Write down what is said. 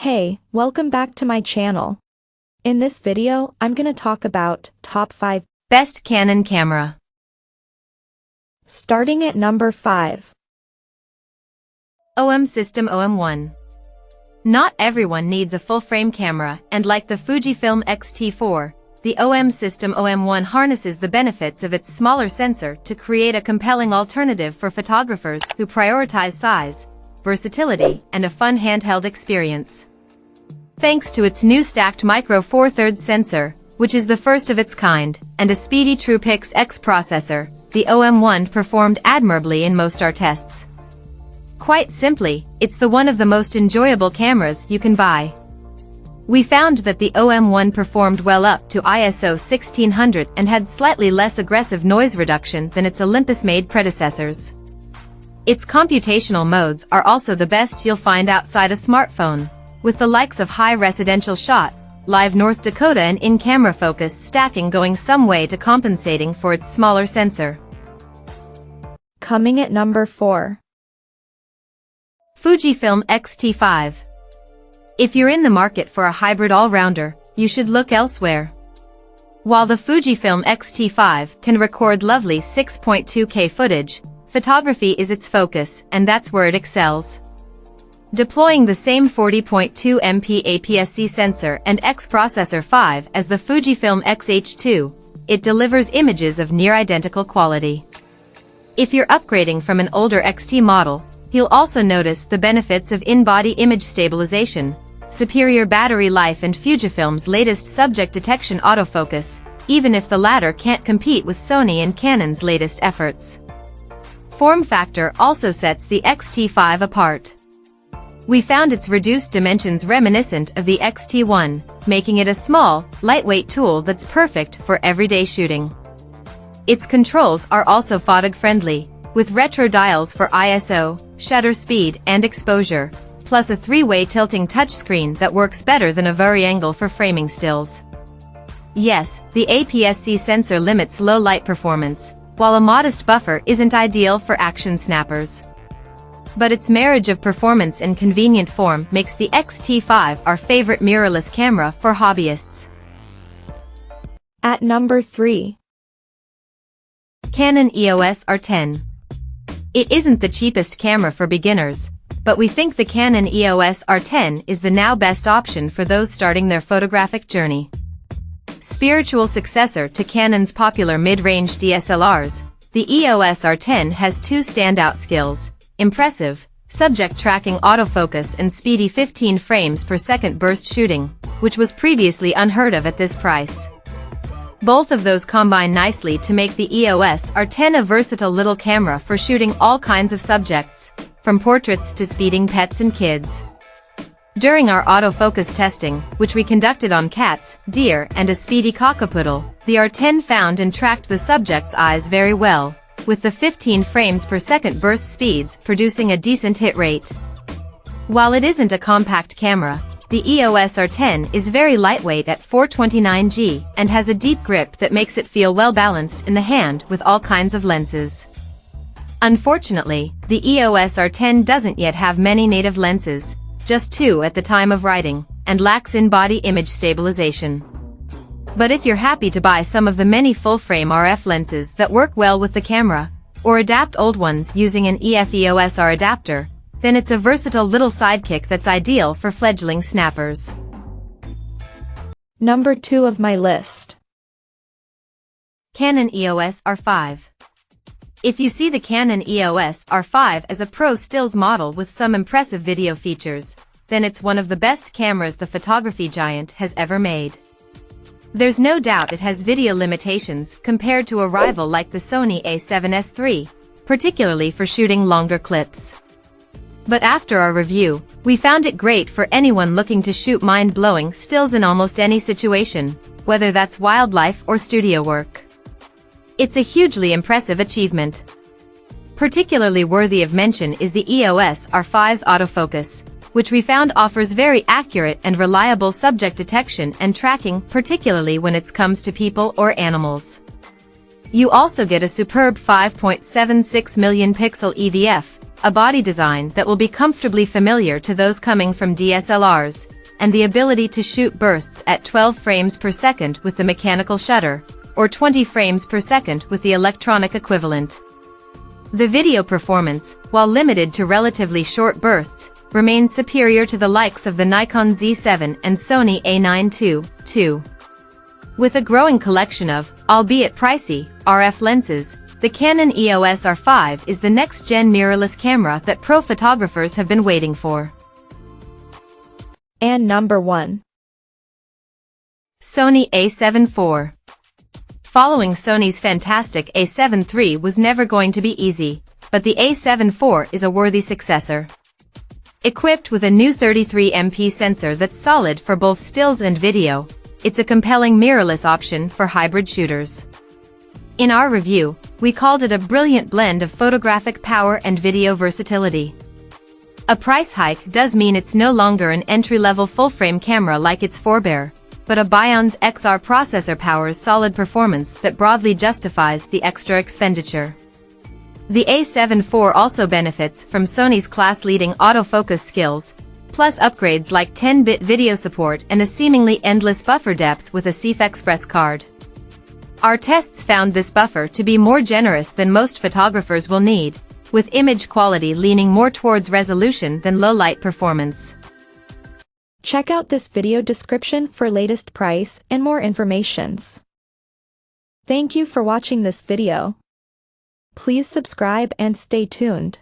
Hey, welcome back to my channel. In this video, I'm gonna talk about top 5 best Canon camera. Starting at number 5. OM System OM1. Not everyone needs a full-frame camera, and like the Fujifilm XT5, the OM System OM1 harnesses the benefits of its smaller sensor to create a compelling alternative for photographers who prioritize size, versatility, and a fun handheld experience. Thanks to its new stacked micro Four Thirds sensor, which is the first of its kind, and a speedy TruePix X processor, the OM1 performed admirably in most our tests. Quite simply, it's one of the most enjoyable cameras you can buy. We found that the OM1 performed well up to ISO 1600 and had slightly less aggressive noise reduction than its Olympus-made predecessors. Its computational modes are also the best you'll find outside a smartphone, with the likes of high residential shot, live North Dakota and in-camera focus stacking going some way to compensating for its smaller sensor. Coming at number 4. Fujifilm XT5. If you're in the market for a hybrid all-rounder, you should look elsewhere. While the Fujifilm XT5 can record lovely 6.2K footage, photography is its focus, and that's where it excels. Deploying the same 40.2 MP APS-C sensor and X processor 5 as the Fujifilm X-H2, it delivers images of near-identical quality. If you're upgrading from an older XT model, you'll also notice the benefits of in-body image stabilization, superior battery life and Fujifilm's latest subject detection autofocus, even if the latter can't compete with Sony and Canon's latest efforts. Form factor also sets the XT5 apart. We found its reduced dimensions reminiscent of the XT1, making it a small, lightweight tool that's perfect for everyday shooting. Its controls are also photog-friendly, with retro dials for ISO, shutter speed, and exposure, plus a 3-way tilting touchscreen that works better than a vari-angle for framing stills. Yes, the APS-C sensor limits low light performance, while a modest buffer isn't ideal for action snappers. But its marriage of performance and convenient form makes the XT5 our favorite mirrorless camera for hobbyists. At number 3. Canon EOS R10. It isn't the cheapest camera for beginners, but we think the Canon EOS R10 is the now best option for those starting their photographic journey. Spiritual successor to Canon's popular mid-range DSLRs, the EOS R10 has two standout skills: impressive subject tracking autofocus and speedy 15 frames per second burst shooting, which was previously unheard of at this price. Both of those combine nicely to make the EOS R10 a versatile little camera for shooting all kinds of subjects, from portraits to speeding pets and kids. During our autofocus testing, which we conducted on cats, deer, and a speedy cockapoodle, the R10 found and tracked the subject's eyes very well, with the 15 frames per second burst speeds producing a decent hit rate. While it isn't a compact camera, the EOS R10 is very lightweight at 429 g and has a deep grip that makes it feel well balanced in the hand with all kinds of lenses. Unfortunately, the EOS R10 doesn't yet have many native lenses, just 2 at the time of writing, and lacks in-body image stabilization. But if you're happy to buy some of the many full-frame RF lenses that work well with the camera, or adapt old ones using an EF-EOS R adapter, then it's a versatile little sidekick that's ideal for fledgling snappers. Number 2 of my list. Canon EOS R5. If you see the Canon EOS R5 as a pro stills model with some impressive video features, then it's one of the best cameras the photography giant has ever made. There's no doubt it has video limitations compared to a rival like the Sony A7 IV, particularly for shooting longer clips. But after our review, we found it great for anyone looking to shoot mind-blowing stills in almost any situation, whether that's wildlife or studio work. It's a hugely impressive achievement. Particularly worthy of mention is the EOS R5's autofocus, which we found offers very accurate and reliable subject detection and tracking, particularly when it comes to people or animals. You also get a superb 5.76 million pixel EVF, a body design that will be comfortably familiar to those coming from DSLRs, and the ability to shoot bursts at 12 frames per second with the mechanical shutter, or 20 frames per second with the electronic equivalent. The video performance, while limited to relatively short bursts, remains superior to the likes of the Nikon Z7 and Sony A7 II. With a growing collection of, albeit pricey, RF lenses, the Canon EOS R5 is the next-gen mirrorless camera that pro photographers have been waiting for. And number 1. Sony A7 IV. Following Sony's fantastic A7 III was never going to be easy, but the A7 IV is a worthy successor. Equipped with a new 33MP sensor that's solid for both stills and video, it's a compelling mirrorless option for hybrid shooters. In our review, we called it a brilliant blend of photographic power and video versatility. A price hike does mean it's no longer an entry-level full-frame camera like its forebear, but a Bion's XR processor powers solid performance that broadly justifies the extra expenditure. The A7 IV also benefits from Sony's class-leading autofocus skills, plus upgrades like 10-bit video support and a seemingly endless buffer depth with a CF Express card. Our tests found this buffer to be more generous than most photographers will need, with image quality leaning more towards resolution than low-light performance. Check out this video description for latest price and more informations. Thank you for watching this video. Please subscribe and stay tuned.